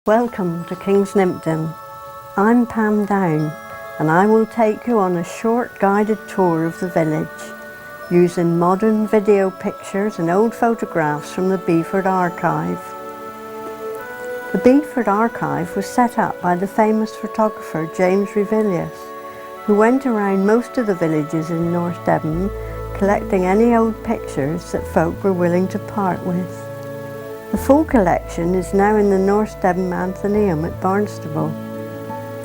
Welcome to Kingsnipton. I'm Pam Down and I will take you on a short guided tour of the village using modern video pictures and old photographs from the Beaford Archive. The Beaford Archive was set up by the famous photographer James Revilius, who went around most of the villages in North Devon collecting any old pictures that folk were willing to part with. The full collection is now in the North Devon Mantheneum at Barnstaple.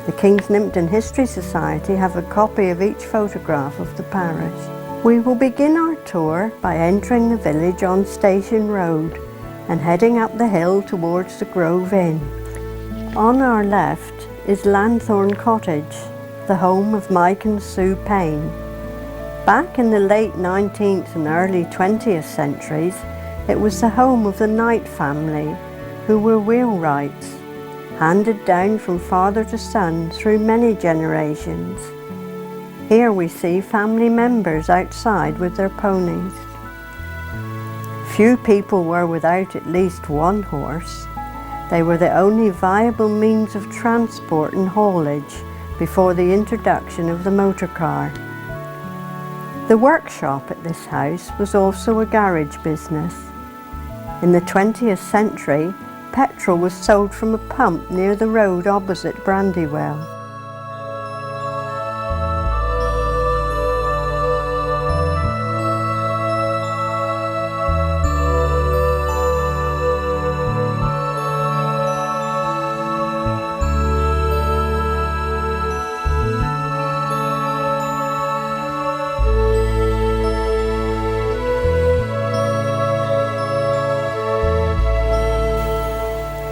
The Kingsnipton History Society have a copy of each photograph of the parish. We will begin our tour by entering the village on Station Road and heading up the hill towards the Grove Inn. On our left is Lanthorn Cottage, the home of Mike and Sue Payne. Back in the late 19th and early 20th centuries, it was the home of the Knight family, who were wheelwrights, handed down from father to son through many generations. Here we see family members outside with their ponies. Few people were without at least one horse. They were the only viable means of transport and haulage before the introduction of the motor car. The workshop at this house was also a garage business. In the 20th century, petrol was sold from a pump near the road opposite Brandywell.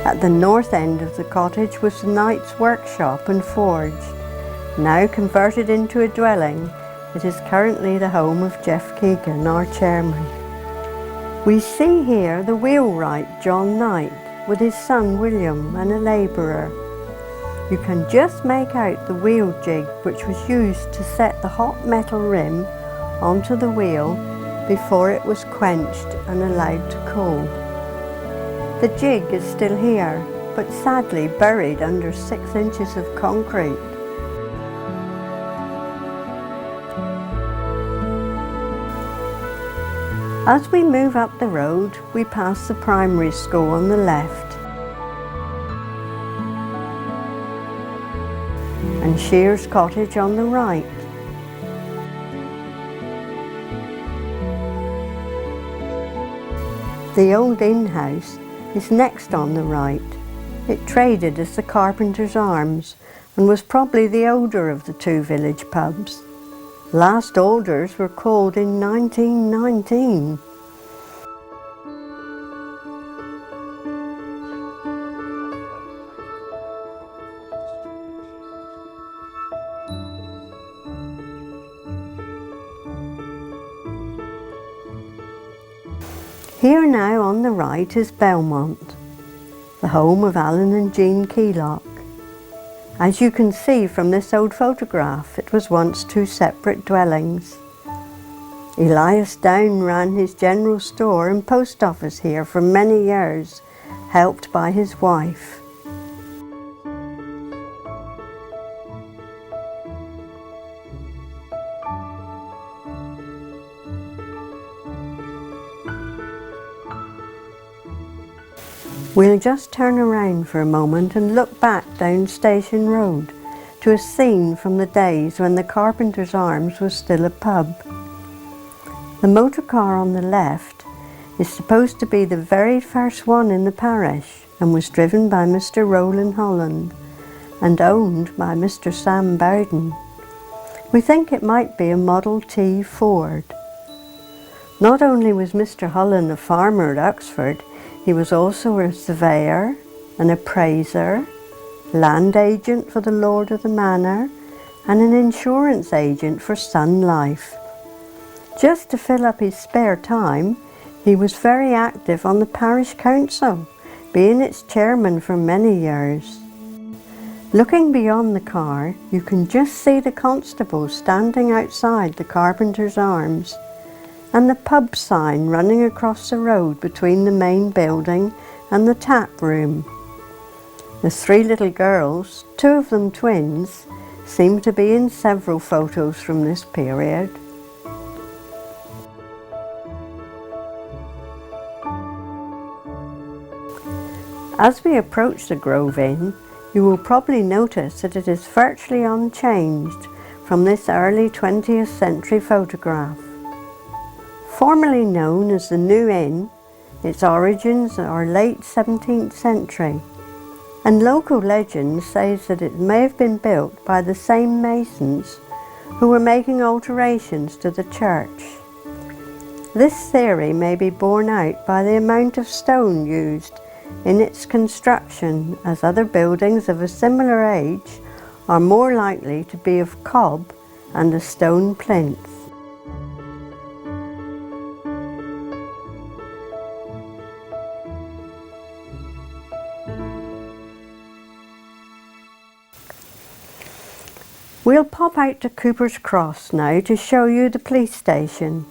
At the north end of the cottage was the Knight's workshop and forge. Now converted into a dwelling, it is currently the home of Jeff Keegan, our chairman. We see here the wheelwright John Knight with his son William and a labourer. You can just make out the wheel jig which was used to set the hot metal rim onto the wheel before it was quenched and allowed to cool. The jig is still here, but sadly buried under 6 inches of concrete. As we move up the road, we pass the primary school on the left and Shears Cottage on the right. The old inn house is next on the right. It traded as the Carpenter's Arms and was probably the older of the two village pubs. Last orders were called in 1919. Here now on the right is Belmont, the home of Alan and Jean Keylock. As you can see from this old photograph, it was once 2 separate dwellings. Elias Down ran his general store and post office here for many years, helped by his wife. We'll just turn around for a moment and look back down Station Road to a scene from the days when the Carpenter's Arms was still a pub. The motor car on the left is supposed to be the very first one in the parish and was driven by Mr. Rowland Holland and owned by Mr. Sam Bowden. We think it might be a Model T Ford. Not only was Mr. Holland a farmer at Oxford, he was also a surveyor, an appraiser, land agent for the Lord of the Manor, and an insurance agent for Sun Life. Just to fill up his spare time, he was very active on the parish council, being its chairman for many years. Looking beyond the car, you can just see the constable standing outside the Carpenter's Arms and the pub sign running across the road between the main building and the tap room. The three little girls, two of them twins, seem to be in several photos from this period. As we approach the Grove Inn, you will probably notice that it is virtually unchanged from this early 20th century photograph. Formerly known as the New Inn, its origins are late 17th century, and local legend says that it may have been built by the same masons who were making alterations to the church. This theory may be borne out by the amount of stone used in its construction, as other buildings of a similar age are more likely to be of cob and a stone plinth. We'll pop out to Cooper's Cross now to show you the police station.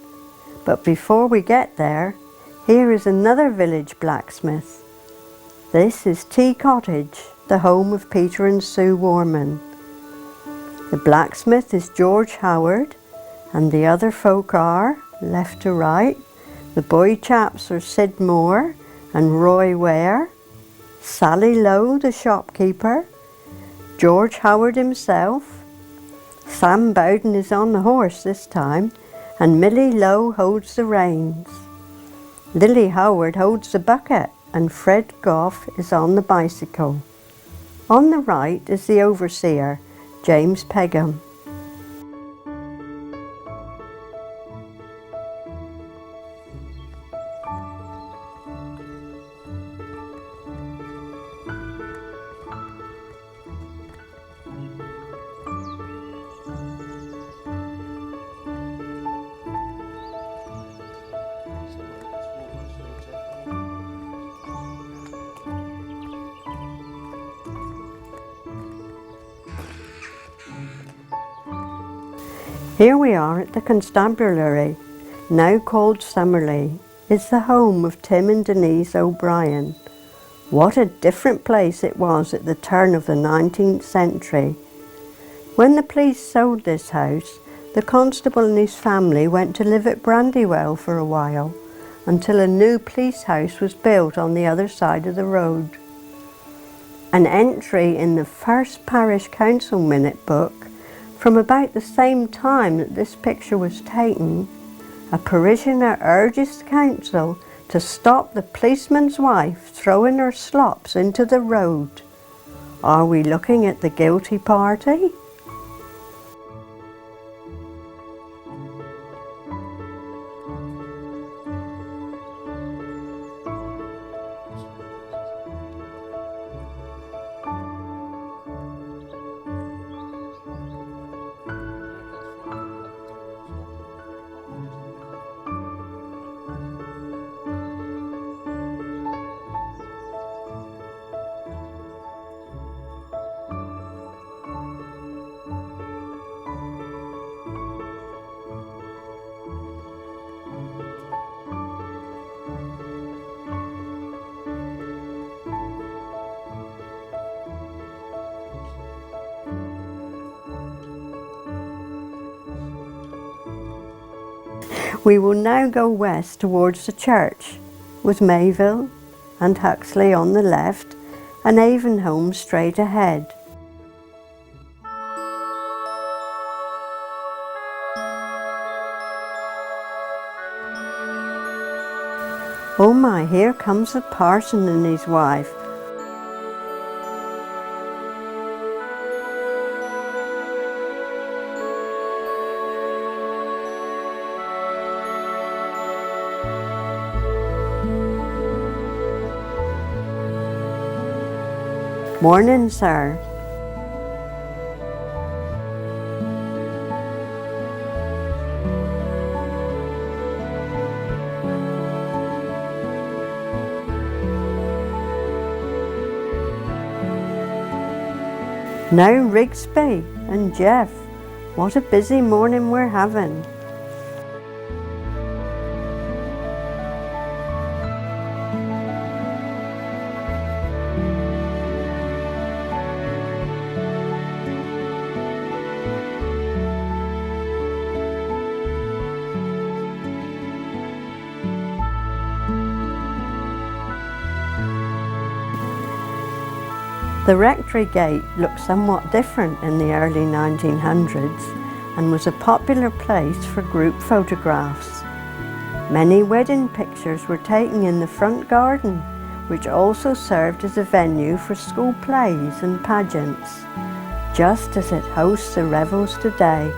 But before we get there, here is another village blacksmith. This is Tea Cottage, the home of Peter and Sue Warman. The blacksmith is George Howard, and the other folk are, left to right, the boy chaps are Sid Moore and Roy Ware, Sally Lowe the shopkeeper, George Howard himself, Sam Bowden is on the horse this time, and Millie Lowe holds the reins. Lily Howard holds the bucket, and Fred Goff is on the bicycle. On the right is the overseer, James Pegham. Here we are at the constabulary, now called Summerley. It's the home of Tim and Denise O'Brien. What a different place it was at the turn of the 19th century. When the police sold this house, the constable and his family went to live at Brandywell for a while, until a new police house was built on the other side of the road. An entry in the first parish council minute book from about the same time that this picture was taken, a parishioner urges the council to stop the policeman's wife throwing her slops into the road. Are we looking at the guilty party? We will now go west towards the church, with Mayville and Huxley on the left and Avonholme straight ahead. Oh my, here comes the parson and his wife. Morning, sir. Now Rigsby and Jeff, what a busy morning we're having. The rectory gate looked somewhat different in the early 1900s and was a popular place for group photographs. Many wedding pictures were taken in the front garden, which also served as a venue for school plays and pageants, just as it hosts the revels today.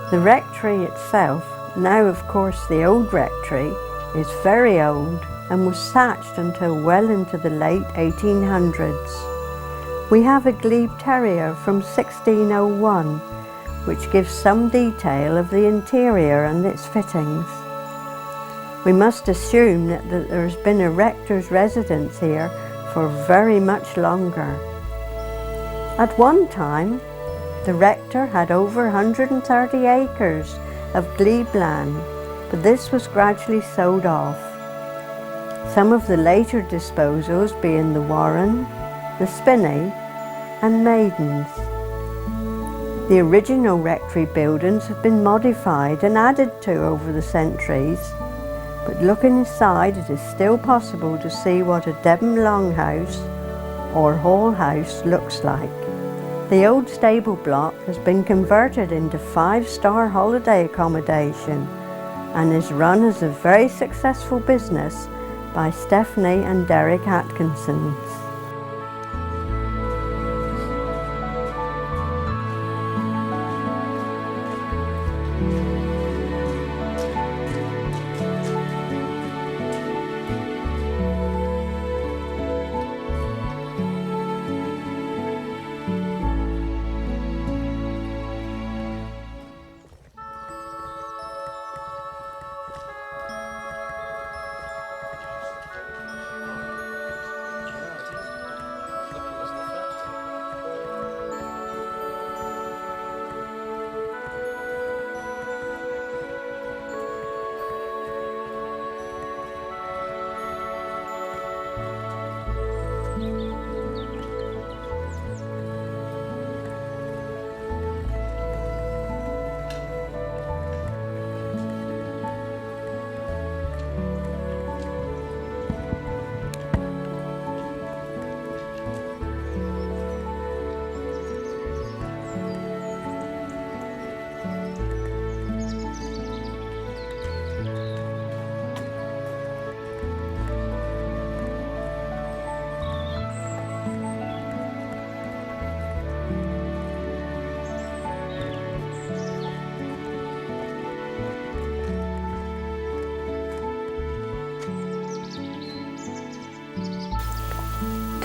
The rectory itself, now of course the old rectory, is very old and was thatched until well into the late 1800s. We have a glebe terrier from 1601, which gives some detail of the interior and its fittings. We must assume that there has been a rector's residence here for very much longer. At one time, the rector had over 130 acres of glebe land, but this was gradually sold off. Some of the later disposals being the Warren, the Spinney and Maidens. The original rectory buildings have been modified and added to over the centuries, but looking inside it is still possible to see what a Devon Longhouse or Hall House looks like. The old stable block has been converted into 5-star holiday accommodation and is run as a very successful business by Stephanie and Derek Atkinsons.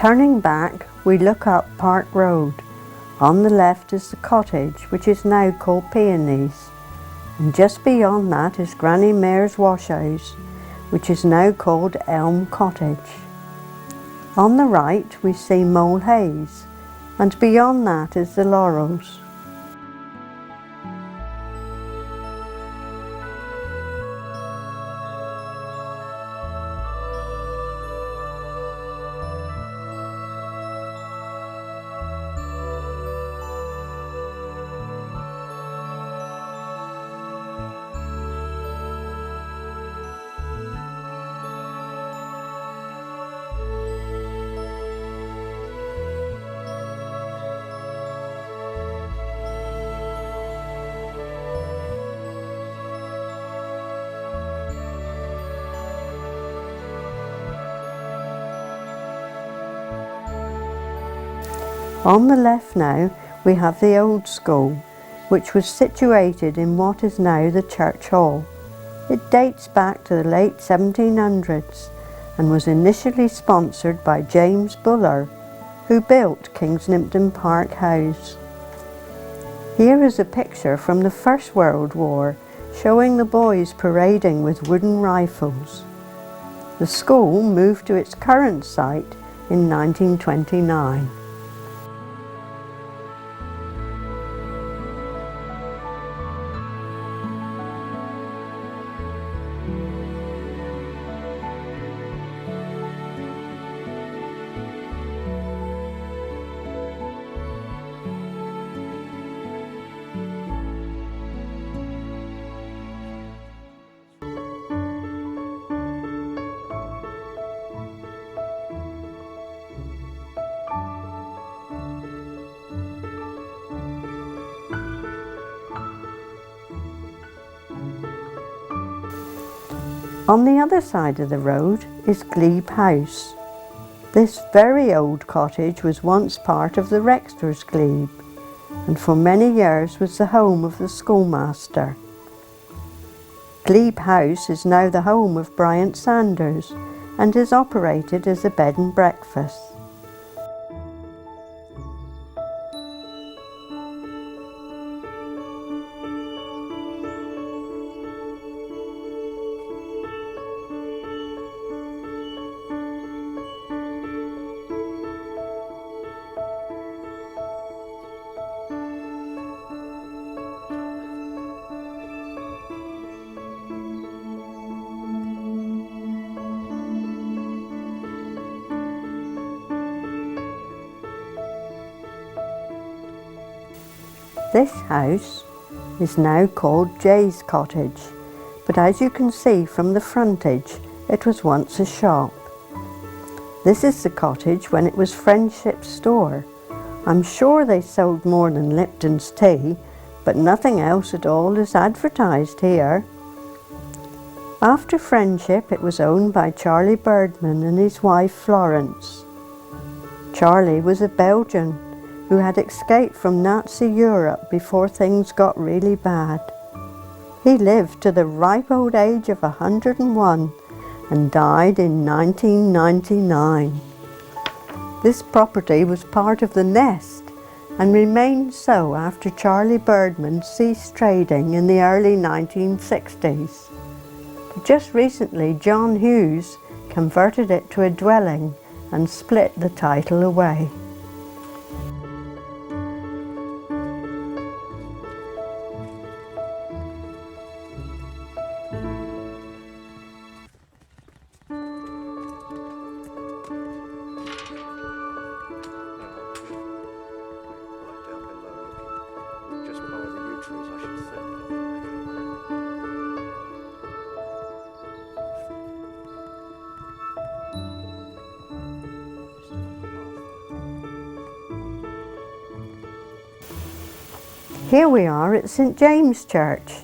Turning back, we look up Park Road. On the left is the cottage, which is now called Peonies, and just beyond that is Granny Mare's wash house, which is now called Elm Cottage. On the right we see Mole Hayes, and beyond that is the Laurels. On the left now we have the old school, which was situated in what is now the church hall. It dates back to the late 1700s and was initially sponsored by James Buller, who built Kingsnipton Park House. Here is a picture from the First World War showing the boys parading with wooden rifles. The school moved to its current site in 1929. On the other side of the road is Glebe House. This very old cottage was once part of the Rexters Glebe, and for many years was the home of the schoolmaster. Glebe House is now the home of Bryant Sanders and is operated as a bed and breakfast. This house is now called Jay's Cottage, but as you can see from the frontage, it was once a shop. This is the cottage when it was Friendship's store. I'm sure they sold more than Lipton's tea, but nothing else at all is advertised here. After Friendship, it was owned by Charlie Birdman and his wife Florence. Charlie was a Belgian who had escaped from Nazi Europe before things got really bad. He lived to the ripe old age of 101 and died in 1999. This property was part of the Nest and remained so after Charlie Birdman ceased trading in the early 1960s. But just recently, John Hughes converted it to a dwelling and split the title away. Here we are at St James Church,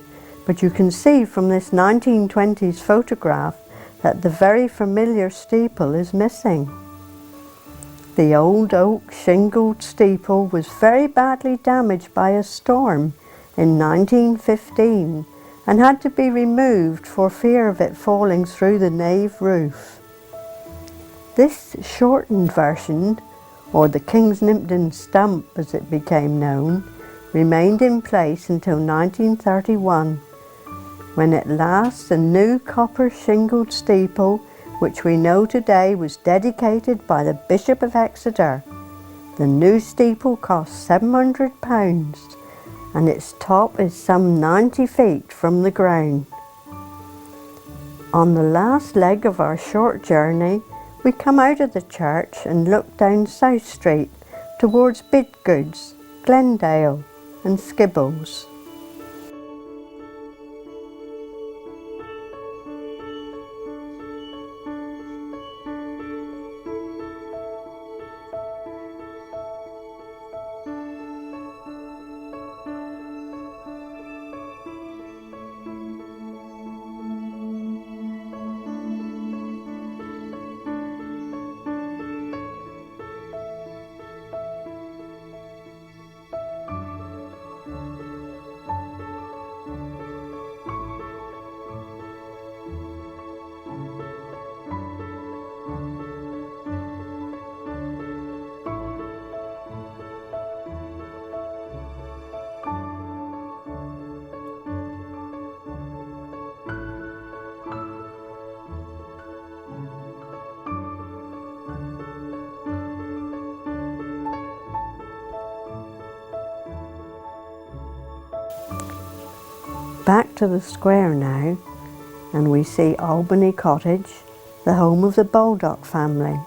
but you can see from this 1920s photograph that the very familiar steeple is missing. The old oak shingled steeple was very badly damaged by a storm in 1915 and had to be removed for fear of it falling through the nave roof. This shortened version, or the Kingsnimpton stump as it became known, remained in place until 1931, when at last a new copper shingled steeple, which we know today was dedicated by the Bishop of Exeter. The new steeple cost £700 and its top is some 90 feet from the ground. On the last leg of our short journey, we come out of the church and look down South Street towards Bidgoods, Glendale and Skibbles. Back to the square now, and we see Albany Cottage, the home of the Baldock family.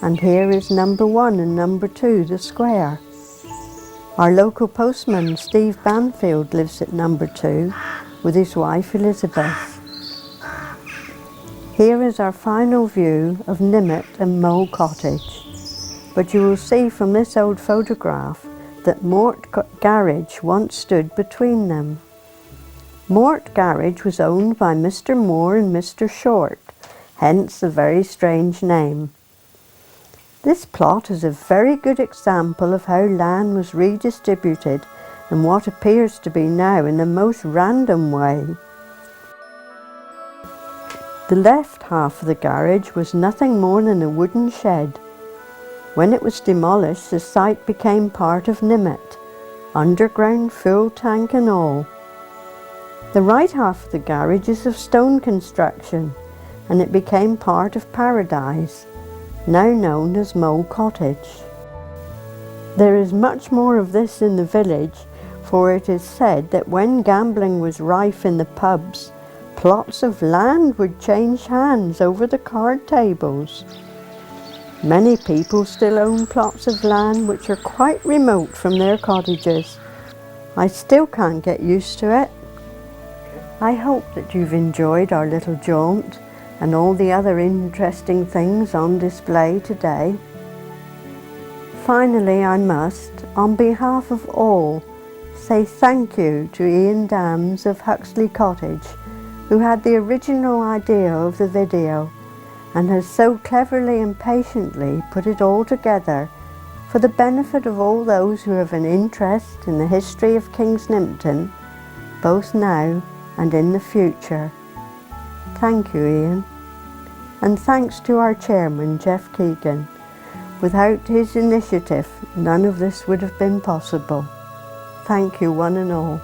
And here is number 1 and number 2, the square. Our local postman, Steve Banfield, lives at number 2 with his wife Elizabeth. Here is our final view of Nimmet and Mole Cottage. But you will see from this old photograph that Mort Garage once stood between them. Mort Garage was owned by Mr. Moore and Mr. Short, hence the very strange name. This plot is a very good example of how land was redistributed in what appears to be now in the most random way. The left half of the garage was nothing more than a wooden shed. When it was demolished, the site became part of Nimmet, underground fuel tank and all. The right half of the garage is of stone construction, and it became part of Paradise, now known as Mole Cottage. There is much more of this in the village, for it is said that when gambling was rife in the pubs, plots of land would change hands over the card tables. Many people still own plots of land which are quite remote from their cottages. I still can't get used to it. I hope that you've enjoyed our little jaunt and all the other interesting things on display today. Finally, I must, on behalf of all, say thank you to Ian Dams of Huxley Cottage, who had the original idea of the video and has so cleverly and patiently put it all together for the benefit of all those who have an interest in the history of Kings Nympton, both now and in the future. Thank you, Ian. And thanks to our chairman, Jeff Keegan. Without his initiative, none of this would have been possible. Thank you, one and all.